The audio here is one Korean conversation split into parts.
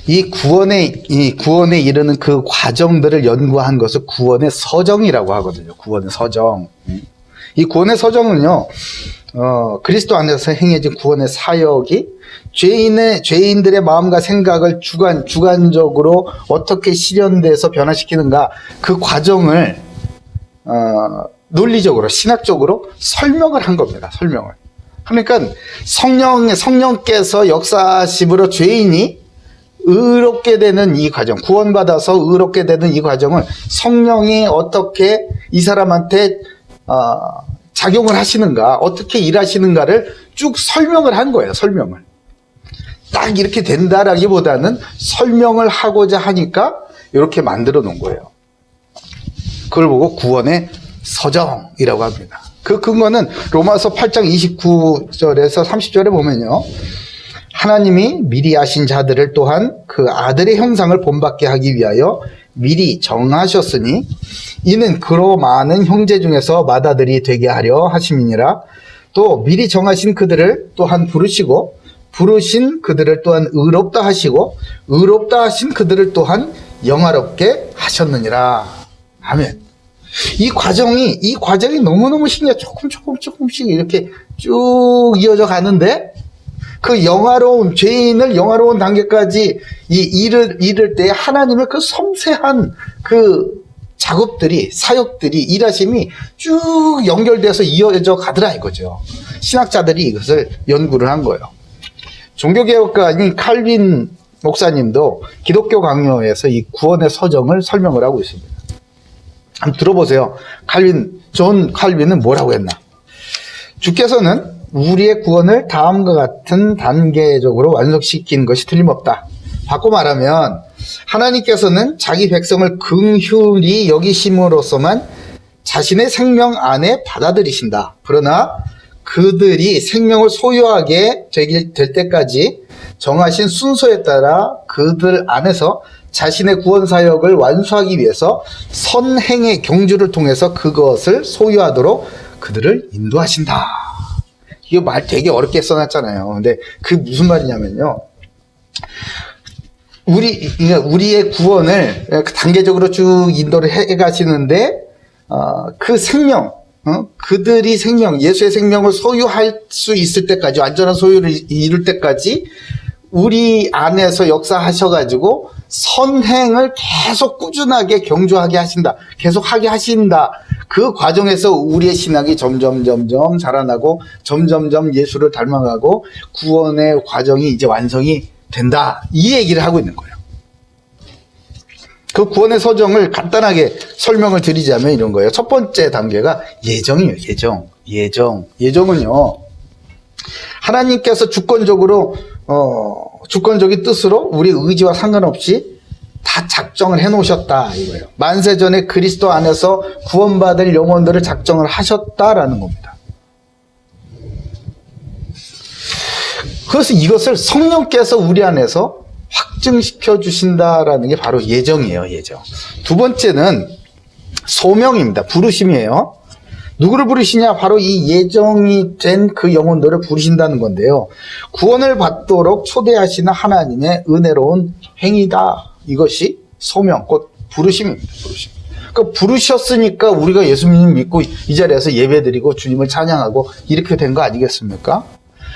이 구원에 이르는 그 과정들을 연구한 것을 구원의 서정이라고 하거든요. 구원의 서정. 이 구원의 서정은요, 그리스도 안에서 행해진 구원의 사역이 죄인들의 마음과 생각을 주관적으로 어떻게 실현돼서 변화시키는가, 그 과정을, 논리적으로, 신학적으로 설명을 한 겁니다. 설명을. 그러니까 성령께서 역사하심으로 죄인이 의롭게 되는 이 과정, 구원받아서 의롭게 되는 이 과정을 성령이 어떻게 이 사람한테 작용을 하시는가, 어떻게 일하시는가를 쭉 설명을 한 거예요. 설명을. 딱 이렇게 된다라기보다는 설명을 하고자 하니까 이렇게 만들어 놓은 거예요. 그걸 보고 구원의 서정이라고 합니다. 그 근거는 로마서 8장 29절에서 30절에 보면요, 하나님이 미리 아신 자들을 또한 그 아들의 형상을 본받게 하기 위하여 미리 정하셨으니 이는 그로 많은 형제 중에서 맏아들이 되게 하려 하심이니라. 또 미리 정하신 그들을 또한 부르시고 부르신 그들을 또한 의롭다 하시고 의롭다 하신 그들을 또한 영화롭게 하셨느니라. 아멘. 이 과정이 너무너무 신기해. 조금씩 이렇게 쭉 이어져 가는데, 그 죄인을 영화로운 단계까지 이를 때 하나님의 그 섬세한 그 작업들이, 사역들이, 일하심이 쭉 연결돼서 이어져 가더라 이거죠. 신학자들이 이것을 연구를 한 거예요. 종교개혁가인 칼빈 목사님도 기독교 강요에서 이 구원의 서정을 설명을 하고 있습니다. 한번 들어보세요. 존 칼빈은 뭐라고 했나? 주께서는 우리의 구원을 다음과 같은 단계적으로 완성시킨 것이 틀림없다. 바꿔 말하면 하나님께서는 자기 백성을 긍휼히 여기심으로써만 자신의 생명 안에 받아들이신다. 그러나 그들이 생명을 소유하게 될 때까지 정하신 순서에 따라 그들 안에서 자신의 구원 사역을 완수하기 위해서 선행의 경주를 통해서 그것을 소유하도록 그들을 인도하신다. 이거 말 되게 어렵게 써놨잖아요. 근데 그게 무슨 말이냐면요, 우리의 구원을 단계적으로 쭉 인도를 해 가시는데, 그 생명, 그들이 예수의 생명을 소유할 수 있을 때까지, 완전한 소유를 이룰 때까지 우리 안에서 역사하셔가지고 선행을 계속 꾸준하게 경주하게 하신다. 계속 하게 하신다. 그 과정에서 우리의 신학이 점점 자라나고 점점 예수를 닮아가고 구원의 과정이 이제 완성이 된다. 이 얘기를 하고 있는 거예요. 그 구원의 서정을 간단하게 설명을 드리자면 이런 거예요. 첫 번째 단계가 예정이에요. 예정은요, 하나님께서 주권적인 뜻으로 우리 의지와 상관없이 다 작정을 해 놓으셨다 이거예요. 만세전에 그리스도 안에서 구원받을 영혼들을 작정을 하셨다라는 겁니다. 그래서 이것을 성령께서 우리 안에서 확증시켜 주신다라는 게 바로 예정이에요. 예정. 두 번째는 소명입니다. 부르심이에요. 누구를 부르시냐? 바로 이 예정이 된 그 영혼들을 부르신다는 건데요. 구원을 받도록 초대하시는 하나님의 은혜로운 행위다. 이것이 소명, 곧 부르심입니다. 부르심. 그러니까 부르셨으니까 우리가 예수님 믿고 이 자리에서 예배드리고 주님을 찬양하고 이렇게 된 거 아니겠습니까?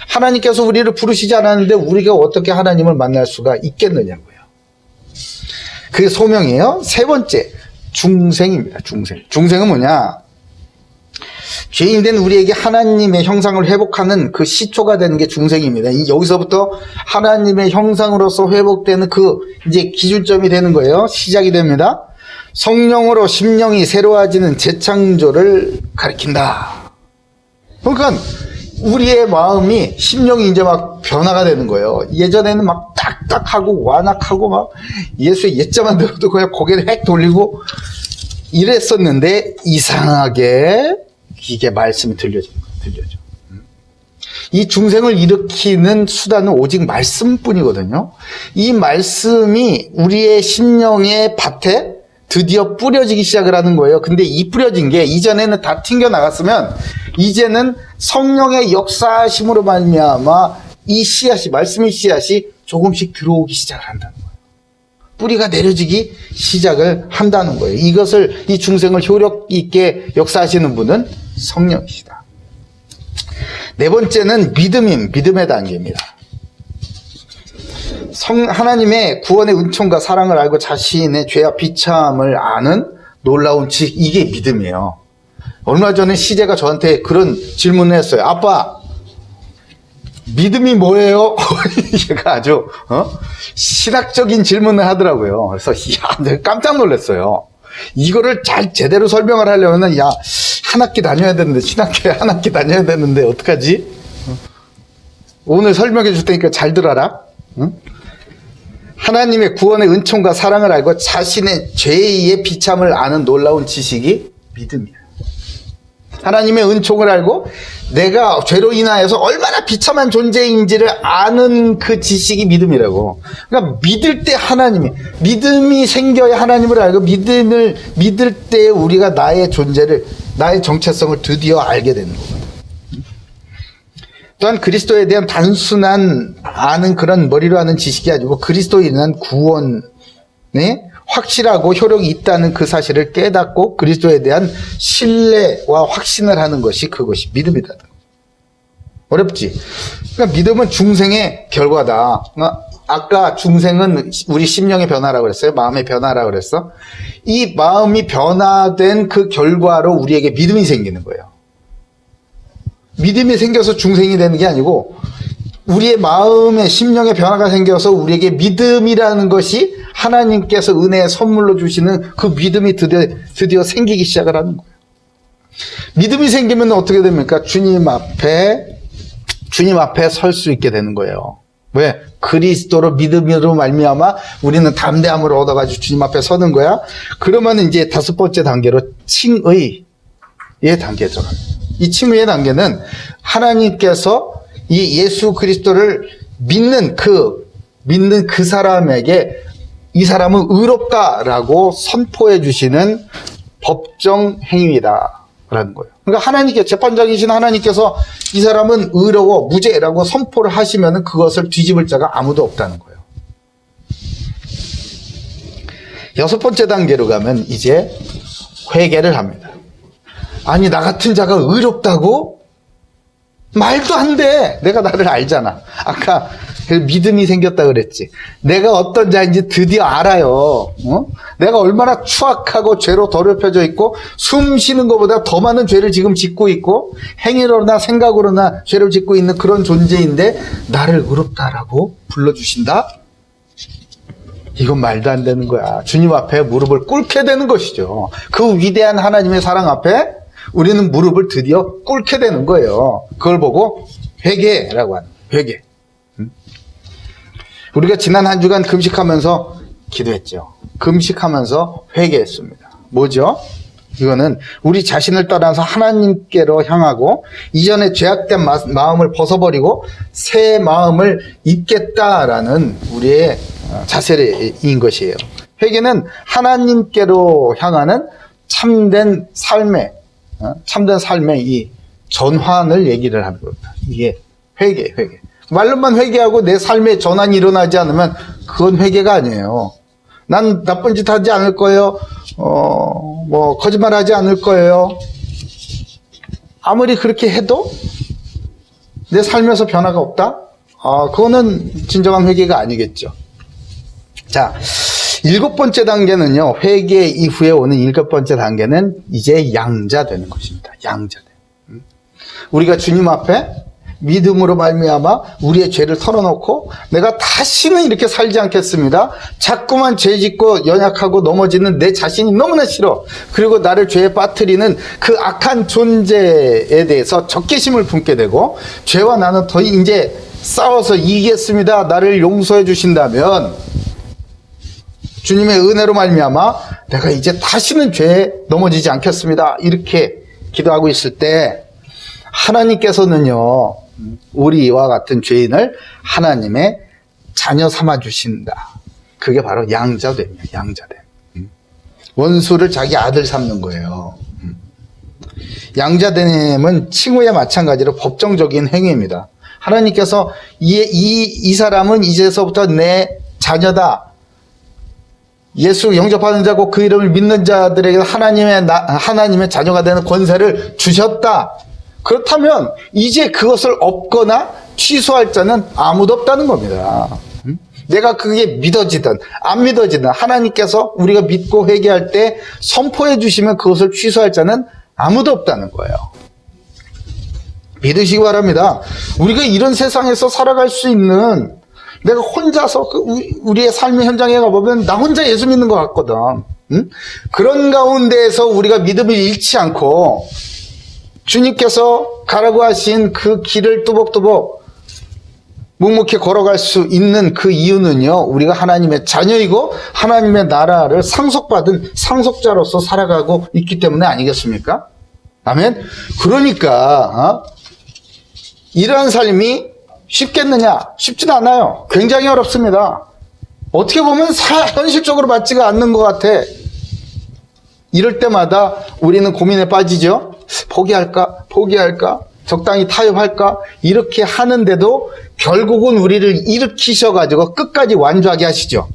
하나님께서 우리를 부르시지 않았는데 우리가 어떻게 하나님을 만날 수가 있겠느냐고요. 그게 소명이에요. 세 번째, 중생입니다. 중생은 뭐냐? 죄인된 우리에게 하나님의 형상을 회복하는 그 시초가 되는 게 중생입니다. 여기서부터 하나님의 형상으로서 회복되는 그 이제 기준점이 되는 거예요. 시작이 됩니다. 성령으로 심령이 새로워지는 재창조를 가리킨다. 그러니까 우리의 마음이, 심령이 이제 막 변화가 되는 거예요. 예전에는 막 딱딱하고 완악하고 막 예수의 예자만 들어도 그냥 고개를 획 돌리고 이랬었는데 이상하게 이게 말씀이 들려져. 이 중생을 일으키는 수단은 오직 말씀뿐이거든요. 이 말씀이 우리의 심령의 밭에 드디어 뿌려지기 시작을 하는 거예요. 근데 이 뿌려진 게 이전에는 다 튕겨 나갔으면 이제는 성령의 역사심으로 말미암아 이 씨앗이, 말씀의 씨앗이 조금씩 들어오기 시작을 한다는 거예요. 뿌리가 내려지기 시작을 한다는 거예요. 이것을, 이 중생을 효력 있게 역사하시는 분은 성령이시다. 네 번째는 믿음의 단계입니다. 하나님의 구원의 은총과 사랑을 알고 자신의 죄와 비참을 아는 놀라운 지식, 이게 믿음이에요. 얼마 전에 시제가 저한테 그런 질문을 했어요. 아빠, 믿음이 뭐예요? 얘가 아주 신학적인 질문을 하더라고요. 그래서 내가 깜짝 놀랐어요. 이거를 제대로 설명을 하려면은 한 학기 다녀야 되는데, 신학교에 한 학기 다녀야 되는데 어떡하지? 오늘 설명해 줄 테니까 잘 들어라. 하나님의 구원의 은총과 사랑을 알고 자신의 죄의 비참을 아는 놀라운 지식이 믿음이에요. 하나님의 은총을 알고 내가 죄로 인하여서 얼마나 비참한 존재인지를 아는 그 지식이 믿음이라고. 그러니까 믿을 때 믿음이 생겨야 하나님을 알고, 믿을 때 우리가 나의 존재를, 나의 정체성을 드디어 알게 되는 거거든요. 또한 그리스도에 대한 단순한 아는, 그런 머리로 아는 지식이 아니고 그리스도에 인한 구원에 확실하고 효력이 있다는 그 사실을 깨닫고 그리스도에 대한 신뢰와 확신을 하는 것이, 그것이 믿음이다. 어렵지? 그러니까 믿음은 중생의 결과다. 아까 중생은 우리 심령의 변화라고 그랬어요. 마음의 변화라고 그랬어. 이 마음이 변화된 그 결과로 우리에게 믿음이 생기는 거예요. 믿음이 생겨서 중생이 되는 게 아니고, 우리의 마음의 심령의 변화가 생겨서 우리에게 믿음이라는 것이 하나님께서 은혜의 선물로 주시는 그 믿음이 드디어 생기기 시작을 하는 거예요. 믿음이 생기면 어떻게 됩니까? 주님 앞에 설 수 있게 되는 거예요. 왜? 그리스도로 믿음으로 말미암아 우리는 담대함을 얻어가지고 주님 앞에 서는 거야. 그러면 이제 다섯 번째 단계로 칭의의 단계에 들어갑니다. 이 칭의의 단계는 하나님께서 이 예수 그리스도를 믿는 그 사람에게 이 사람은 의롭다라고 선포해 주시는 법정 행위다라는 거예요. 그러니까 재판장이신 하나님께서 이 사람은 의로워 무죄라고 선포를 하시면은 그것을 뒤집을 자가 아무도 없다는 거예요. 여섯 번째 단계로 가면 이제 회개를 합니다. 아니, 나 같은 자가 의롭다고? 말도 안 돼. 내가 나를 알잖아. 아까 믿음이 생겼다 그랬지. 내가 어떤 자인지 드디어 알아요. 내가 얼마나 추악하고 죄로 더럽혀져 있고 숨 쉬는 것보다 더 많은 죄를 지금 짓고 있고 행위로나 생각으로나 죄를 짓고 있는 그런 존재인데 나를 의롭다라고 불러주신다? 이건 말도 안 되는 거야. 주님 앞에 무릎을 꿇게 되는 것이죠. 그 위대한 하나님의 사랑 앞에 우리는 무릎을 드디어 꿇게 되는 거예요. 그걸 보고 회개라고 하는 거예요. 회개. 우리가 지난 한 주간 금식하면서 기도했죠. 금식하면서 회개했습니다. 뭐죠? 이거는 우리 자신을 떠나서 하나님께로 향하고 이전에 죄악된 마음을 벗어버리고 새 마음을 입겠다라는 우리의 자세인 것이에요. 회개는 하나님께로 향하는 참된 삶의 이 전환을 얘기를 하는 겁니다. 이게 회개. 말로만 회개하고 내 삶에 전환이 일어나지 않으면 그건 회개가 아니에요. 난 나쁜 짓 하지 않을 거예요. 거짓말 하지 않을 거예요. 아무리 그렇게 해도 내 삶에서 변화가 없다? 그거는 진정한 회개가 아니겠죠. 자, 일곱 번째 단계는요, 회개 이후에 오는 일곱 번째 단계는 이제 양자되는 것입니다. 양자돼. 우리가 주님 앞에 믿음으로 말미암아 우리의 죄를 털어놓고 내가 다시는 이렇게 살지 않겠습니다. 자꾸만 죄 짓고 연약하고 넘어지는 내 자신이 너무나 싫어. 그리고 나를 죄에 빠뜨리는 그 악한 존재에 대해서 적개심을 품게 되고 죄와 나는 더 이제 싸워서 이기겠습니다. 나를 용서해 주신다면 주님의 은혜로 말미암아 내가 이제 다시는 죄에 넘어지지 않겠습니다. 이렇게 기도하고 있을 때 하나님께서는요, 우리와 같은 죄인을 하나님의 자녀 삼아 주신다. 그게 바로 양자됨이에요. 양자됨. 원수를 자기 아들 삼는 거예요. 양자됨은 칭후에 마찬가지로 법정적인 행위입니다. 하나님께서 이 사람은 이제서부터 내 자녀다. 예수 영접하는 자고 그 이름을 믿는 자들에게 하나님의 자녀가 되는 권세를 주셨다. 그렇다면 이제 그것을 없거나 취소할 자는 아무도 없다는 겁니다. 내가 그게 믿어지든 안 믿어지든 하나님께서 우리가 믿고 회개할 때 선포해 주시면 그것을 취소할 자는 아무도 없다는 거예요. 믿으시기 바랍니다. 우리가 이런 세상에서 살아갈 수 있는, 내가 혼자서 우리의 삶의 현장에 가보면 나 혼자 예수 믿는 것 같거든. 응? 그런 가운데에서 우리가 믿음을 잃지 않고 주님께서 가라고 하신 그 길을 뚜벅뚜벅 묵묵히 걸어갈 수 있는 그 이유는요, 우리가 하나님의 자녀이고 하나님의 나라를 상속받은 상속자로서 살아가고 있기 때문에 아니겠습니까? 아멘. 그러니까 이러한 삶이 쉽겠느냐? 쉽지는 않아요. 굉장히 어렵습니다. 어떻게 보면 현실적으로 맞지가 않는 것 같아. 이럴 때마다 우리는 고민에 빠지죠. 포기할까? 적당히 타협할까? 이렇게 하는데도 결국은 우리를 일으키셔가지고 끝까지 완주하게 하시죠.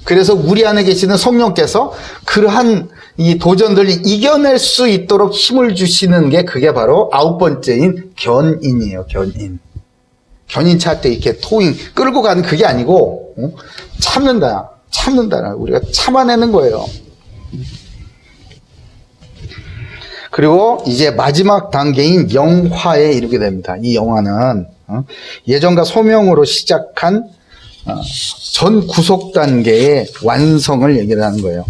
그래서 우리 안에 계시는 성령께서 그러한 이 도전들을 이겨낼 수 있도록 힘을 주시는 게 그게 바로 9번째인 견인이에요. 견인 찰 때 이렇게 끌고 가는 그게 아니고 참는다. 우리가 참아내는 거예요. 그리고 이제 마지막 단계인 영화에 이르게 됩니다. 이 영화는 예전과 소명으로 시작한 전 구속 단계의 완성을 얘기를 하는 거예요.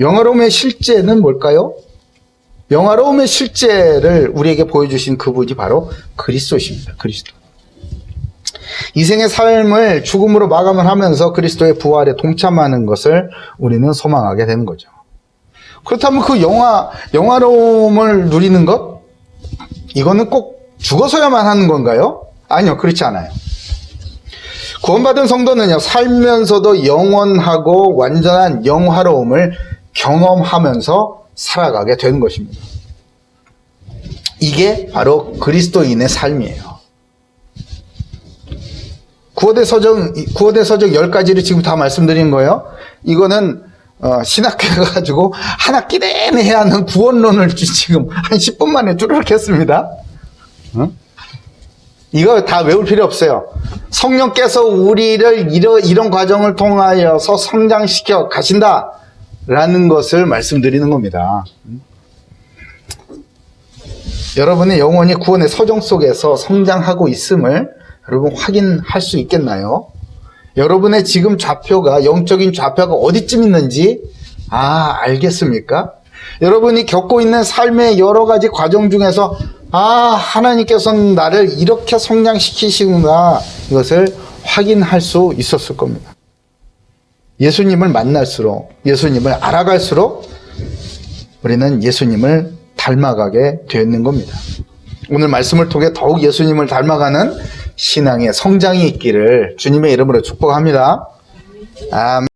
영화로움의 실제는 뭘까요? 영화로움의 실제를 우리에게 보여주신 그분이 바로 그리스도십니다. 그리스도. 이 생의 삶을 죽음으로 마감을 하면서 그리스도의 부활에 동참하는 것을 우리는 소망하게 되는 거죠. 그렇다면 그 영화로움을 누리는 것? 이거는 꼭 죽어서야만 하는 건가요? 아니요, 그렇지 않아요. 구원받은 성도는요, 살면서도 영원하고 완전한 영화로움을 경험하면서 살아가게 되는 것입니다. 이게 바로 그리스도인의 삶이에요. 구원의 서적 10가지를 지금 다 말씀드린 거예요. 이거는 신학교 가가지고 한 학기 내내 해야 하는 구원론을 지금 한 10분 만에 쭈르륵 했습니다. 이거 다 외울 필요 없어요. 성령께서 우리를 이런 과정을 통하여서 성장시켜 가신다라는 것을 말씀드리는 겁니다. 여러분의 영혼이 구원의 서정 속에서 성장하고 있음을 여러분 확인할 수 있겠나요? 여러분의 지금 좌표가, 영적인 좌표가 어디쯤 있는지 알겠습니까? 여러분이 겪고 있는 삶의 여러 가지 과정 중에서 하나님께서는 나를 이렇게 성장시키시구나, 이것을 확인할 수 있었을 겁니다. 예수님을 만날수록, 예수님을 알아갈수록 우리는 예수님을 닮아가게 되는 겁니다. 오늘 말씀을 통해 더욱 예수님을 닮아가는 신앙의 성장이 있기를 주님의 이름으로 축복합니다. 아멘.